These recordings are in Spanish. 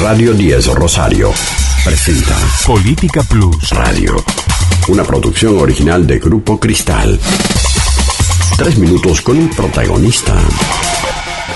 Radio 10 Rosario presenta Política Plus Radio, una producción original de Grupo Cristal. 3 minutos con un protagonista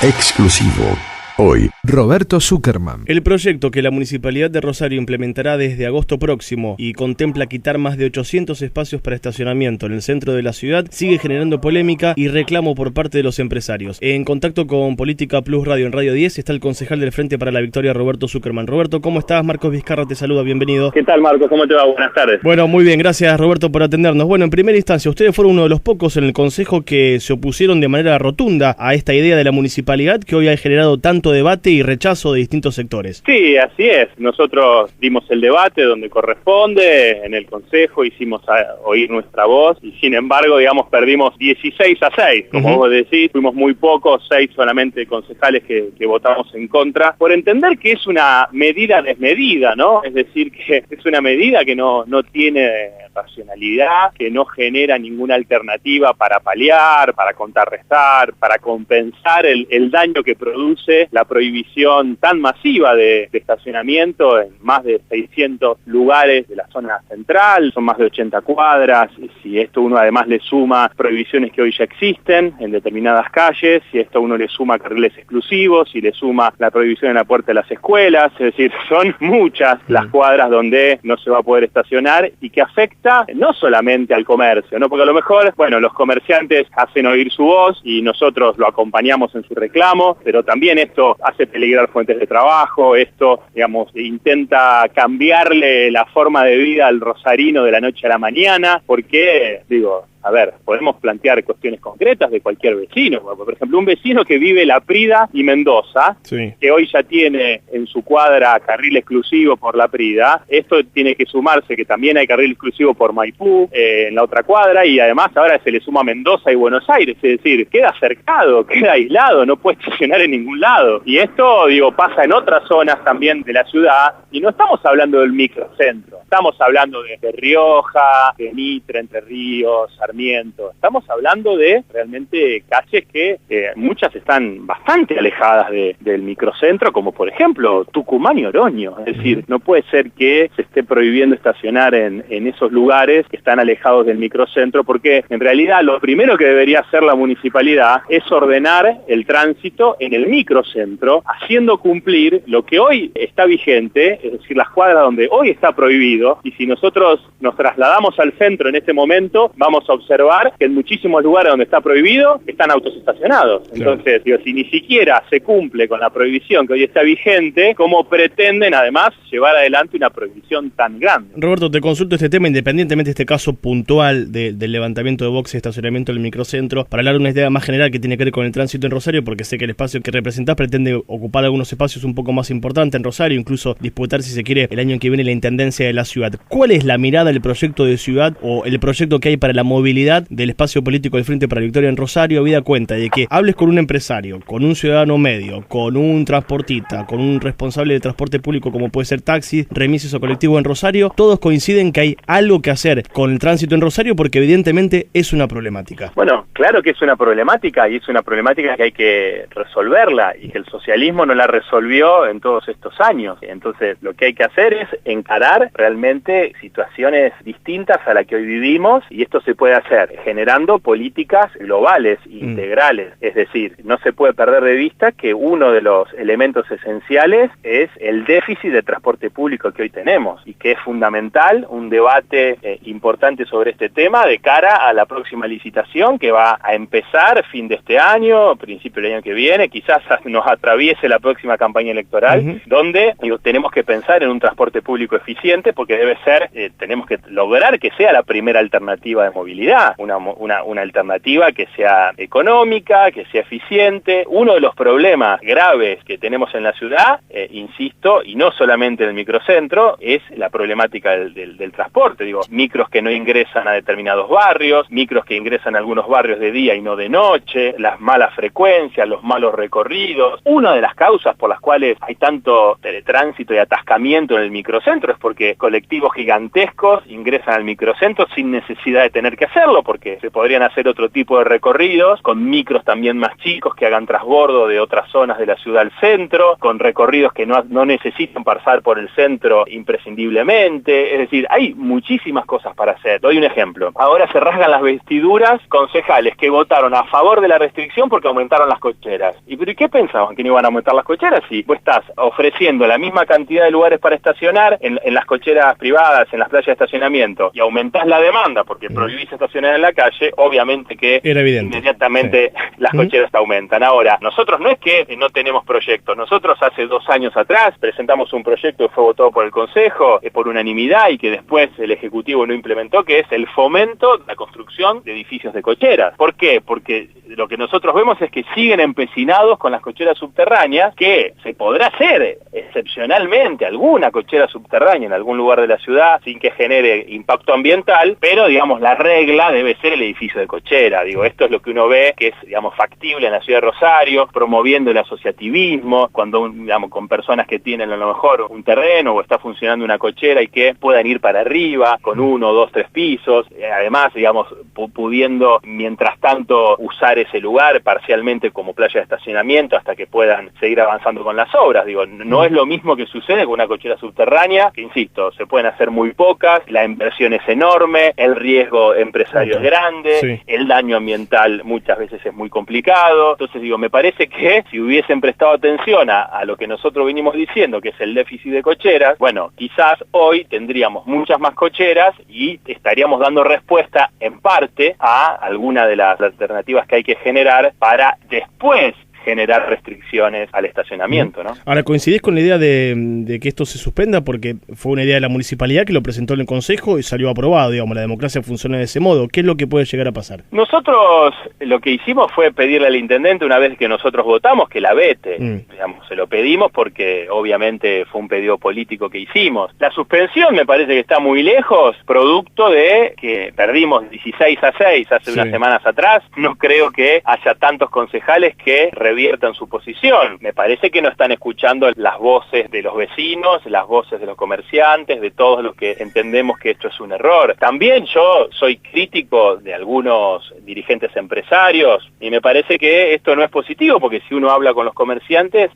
exclusivo. Hoy, Roberto Zuckerman. El proyecto que la Municipalidad de Rosario implementará desde agosto próximo y contempla quitar más de 800 espacios para estacionamiento en el centro de la ciudad sigue generando polémica y reclamo por parte de los empresarios. En contacto con Política Plus Radio en Radio 10 está el concejal del Frente para la Victoria, Roberto Zuckerman. Roberto, ¿cómo estás? Marcos Vizcarra te saluda, bienvenido. ¿Qué tal, Marcos? ¿Cómo te va? Buenas tardes. Bueno, muy bien, gracias Roberto por atendernos. Bueno, en primera instancia, ustedes fueron uno de los pocos en el Consejo que se opusieron de manera rotunda a esta idea de la Municipalidad que hoy ha generado tanto debate y rechazo de distintos sectores. Sí, así es. Nosotros dimos el debate donde corresponde, en el Consejo hicimos oír nuestra voz y sin embargo, digamos, perdimos 16-6, como vos decís, fuimos muy pocos, 6 solamente concejales que votamos en contra, por entender que es una medida desmedida, ¿no? Es decir, que es una medida que no tiene racionalidad, que no genera ninguna alternativa para paliar, para contrarrestar, para compensar el daño que produce la prohibición tan masiva de estacionamiento en más de 600 lugares de la zona central, son más de 80 cuadras, y si esto uno además le suma prohibiciones que hoy ya existen en determinadas calles, si esto uno le suma carriles exclusivos, si le suma la prohibición en la puerta de las escuelas, es decir, son muchas las cuadras donde no se va a poder estacionar y que afecta no solamente al comercio, ¿no? Porque a lo mejor, bueno, los comerciantes hacen oír su voz y nosotros lo acompañamos en su reclamo, pero también esto hace peligrar fuentes de trabajo, esto, digamos, intenta cambiarle la forma de vida al rosarino de la noche a la mañana, porque, digo, a ver, podemos plantear cuestiones concretas de cualquier vecino. Por ejemplo, un vecino que vive La Prida y Mendoza, sí, que hoy ya tiene en su cuadra carril exclusivo por La Prida, esto tiene que sumarse que también hay carril exclusivo por Maipú, en la otra cuadra, y además ahora se le suma Mendoza y Buenos Aires, es decir, queda cercado, queda aislado, no puede estacionar en ningún lado. Y esto, digo, pasa en otras zonas también de la ciudad, y no estamos hablando del microcentro, estamos hablando de Rioja, de Mitre, Entre Ríos, estamos hablando de realmente calles que muchas están bastante alejadas del microcentro, como por ejemplo Tucumán y Oroño. Es decir, no puede ser que se esté prohibiendo estacionar en esos lugares que están alejados del microcentro, porque en realidad lo primero que debería hacer la municipalidad es ordenar el tránsito en el microcentro, haciendo cumplir lo que hoy está vigente, es decir, las cuadras donde hoy está prohibido, y si nosotros nos trasladamos al centro en este momento, vamos a observar que en muchísimos lugares donde está prohibido están autos estacionados. Entonces, digo, si ni siquiera se cumple con la prohibición que hoy está vigente, ¿cómo pretenden además llevar adelante una prohibición tan grande? Roberto, te consulto este tema independientemente de este caso puntual del levantamiento de boxes y estacionamiento del microcentro, para hablar de una idea más general que tiene que ver con el tránsito en Rosario, porque sé que el espacio que representás pretende ocupar algunos espacios un poco más importantes en Rosario, incluso disputar, si se quiere, el año que viene la intendencia de la ciudad. ¿Cuál es la mirada del proyecto de ciudad o el proyecto que hay para la movilidad del espacio político del Frente para la Victoria en Rosario, habida cuenta de que hables con un empresario, con un ciudadano medio, con un transportista, con un responsable de transporte público como puede ser taxi, remises o colectivo en Rosario, todos coinciden que hay algo que hacer con el tránsito en Rosario porque evidentemente es una problemática. Bueno, claro que es una problemática y es una problemática que hay que resolverla y que el socialismo no la resolvió en todos estos años. Entonces, lo que hay que hacer es encarar realmente situaciones distintas a la que hoy vivimos, y esto se puede hacer generando políticas globales, integrales. Es decir, no se puede perder de vista que uno de los elementos esenciales es el déficit de transporte público que hoy tenemos y que es fundamental un debate importante sobre este tema de cara a la próxima licitación que va a empezar fin de este año, principio del año que viene, quizás nos atraviese la próxima campaña electoral, donde tenemos que pensar en un transporte público eficiente porque debe ser, tenemos que lograr que sea la primera alternativa de movilidad, una alternativa que sea económica, que sea eficiente. Uno de los problemas graves que tenemos en la ciudad, insisto, y no solamente en el microcentro, es la problemática del transporte. Digo, micros que no ingresan a determinados barrios, micros que ingresan a algunos barrios de día y no de noche, las malas frecuencias, los malos recorridos. Una de las causas por las cuales hay tanto teletránsito y atascamiento en el microcentro es porque colectivos gigantescos ingresan al microcentro sin necesidad de tener que hacerlo, porque se podrían hacer otro tipo de recorridos, con micros también más chicos que hagan transbordo de otras zonas de la ciudad al centro, con recorridos que no necesitan pasar por el centro imprescindiblemente. Es decir, hay muchísimas cosas para hacer. Doy un ejemplo. Ahora se rasgan las vestiduras concejales que votaron a favor de la restricción porque aumentaron las cocheras. ¿Y qué pensaban? ¿Que no iban a aumentar las cocheras? Si vos estás ofreciendo la misma cantidad de lugares para estacionar en las cocheras privadas, en las playas de estacionamiento, y aumentás la demanda porque prohibís estacionar en la calle, obviamente que era evidente, inmediatamente las cocheras aumentan. Ahora, nosotros no es que no tenemos proyectos. Nosotros hace 2 años atrás presentamos un proyecto que fue votado por el Consejo por unanimidad y que después el Ejecutivo no implementó, que es el fomento de la construcción de edificios de cocheras. ¿Por qué? Porque lo que nosotros vemos es que siguen empecinados con las cocheras subterráneas, que se podrá hacer excepcionalmente alguna cochera subterránea en algún lugar de la ciudad sin que genere impacto ambiental, pero digamos la regla debe ser el edificio de cochera. Digo, esto es lo que uno ve que es, digamos, factible en la ciudad de Rosario, promoviendo el asociativismo, cuando, digamos, con personas que tienen a lo mejor un terreno o está funcionando una cochera y que puedan ir para arriba con 1, 2, 3 pisos, además, digamos, pudiendo mientras tanto usar ese lugar parcialmente como playa de estacionamiento hasta que puedan seguir avanzando con las obras. Digo, no es lo mismo que sucede con una cochera subterránea, que insisto, se pueden hacer muy pocas, la inversión es enorme, el riesgo empresario es grande, el daño ambiental muchas veces es muy complicado. Entonces digo, me parece que si hubiesen prestado atención a lo que nosotros venimos diciendo, que es el déficit de cocheras, bueno, quizás hoy tendríamos muchas más cocheras y estaríamos dando respuesta en parte a alguna de las alternativas que hay que generar para después generar restricciones al estacionamiento, ¿no? Ahora, ¿coincidís con la idea de que esto se suspenda? Porque fue una idea de la municipalidad que lo presentó en el Consejo y salió aprobado, digamos, la democracia funciona de ese modo. ¿Qué es lo que puede llegar a pasar? Nosotros lo que hicimos fue pedirle al intendente, una vez que nosotros votamos, que la vete. Digamos, se lo pedimos porque obviamente fue un pedido político que hicimos. La suspensión me parece que está muy lejos, producto de que perdimos 16-6 hace unas semanas atrás. No creo que haya tantos concejales que reviertan su posición. Me parece que no están escuchando las voces de los vecinos, las voces de los comerciantes, de todos los que entendemos que esto es un error. También yo soy crítico de algunos dirigentes empresarios y me parece que esto no es positivo, porque si uno habla con los comerciantes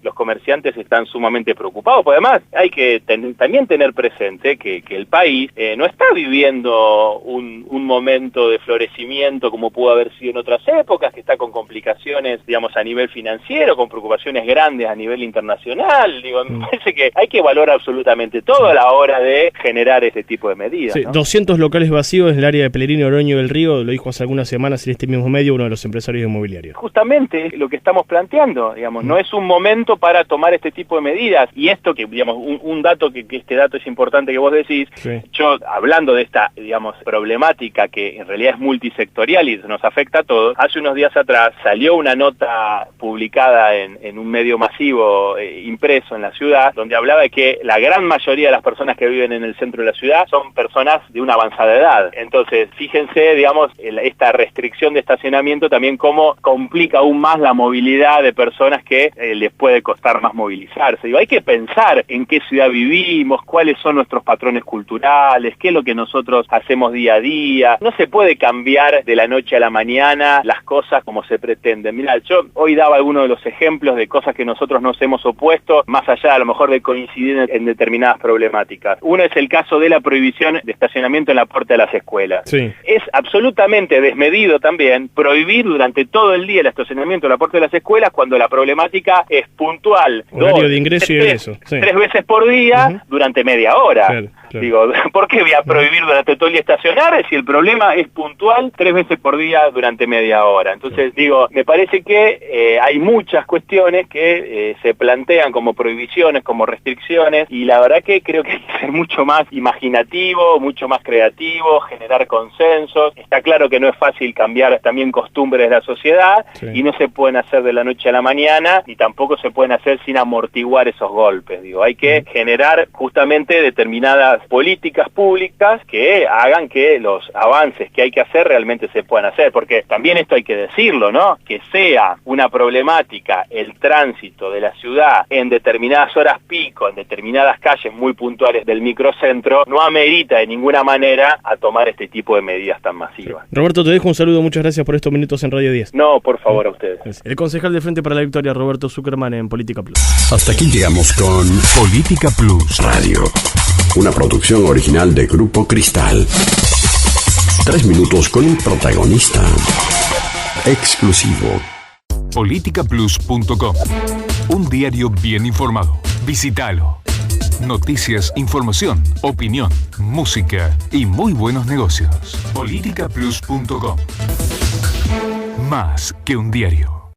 están sumamente preocupados. Porque además hay que también tener presente que el país no está viviendo un momento de florecimiento como pudo haber sido en otras épocas, que está con complicaciones, digamos, a nivel financiero, con preocupaciones grandes a nivel internacional. Digo, me parece que hay que valorar absolutamente todo a la hora de generar este tipo de medidas. Sí, ¿no? 200 locales vacíos en el área de Pellegrini, Oroño del Río, lo dijo hace algunas semanas en este mismo medio uno de los empresarios inmobiliarios. Justamente lo que estamos planteando, digamos, no es un momento para tomar este tipo de medidas. Y esto que, digamos, un dato que este dato es importante que vos decís, yo hablando de esta, digamos, problemática que en realidad es multisectorial y nos afecta a todos, hace unos días atrás salió una nota publicada en un medio masivo impreso en la ciudad, donde hablaba de que la gran mayoría de las personas que viven en el centro de la ciudad son personas de una avanzada edad. Entonces, fíjense, digamos, esta restricción de estacionamiento también cómo complica aún más la movilidad de personas que les puede costar más movilizarse. Digo, hay que pensar en qué ciudad vivimos, cuáles son nuestros patrones culturales, qué es lo que nosotros hacemos día a día. No se puede cambiar de la noche a la mañana las cosas como se pretende. Mirá, yo hoy daba algunos de los ejemplos de cosas que nosotros nos hemos opuesto, más allá a lo mejor de coincidir en determinadas problemáticas. Uno es el caso de la prohibición de estacionamiento en la puerta de las escuelas. Es absolutamente desmedido también prohibir durante todo el día el estacionamiento en la puerta de las escuelas cuando la problemática es puntual. Horario de ingreso y egreso. 3 veces por día durante media hora. Claro. Digo, ¿por qué voy a prohibir durante todo el día estacionar si el problema es puntual 3 veces por día durante media hora? Entonces, digo, me parece que hay muchas cuestiones que se plantean como prohibiciones, como restricciones, y la verdad que creo que hay que ser mucho más imaginativo, mucho más creativo, generar consensos. Está claro que no es fácil cambiar también costumbres de la sociedad y no se pueden hacer de la noche a la mañana, ni tampoco se pueden hacer sin amortiguar esos golpes. Digo, hay que generar justamente determinadas nuevas políticas públicas que hagan que los avances que hay que hacer realmente se puedan hacer, porque también esto hay que decirlo, ¿no? Que sea una problemática el tránsito de la ciudad en determinadas horas pico, en determinadas calles muy puntuales del microcentro, no amerita de ninguna manera a tomar este tipo de medidas tan masivas. Roberto, te dejo un saludo, muchas gracias por estos minutos en Radio 10. No, por favor, a ustedes. El concejal de Frente para la Victoria, Roberto Zuckerman, en Política Plus. Hasta aquí llegamos con Política Plus Radio, una producción original de Grupo Cristal. 3 minutos con un protagonista exclusivo. Politicaplus.com. Un diario bien informado. Visítalo. Noticias, información, opinión, música y muy buenos negocios. Politicaplus.com. Más que un diario.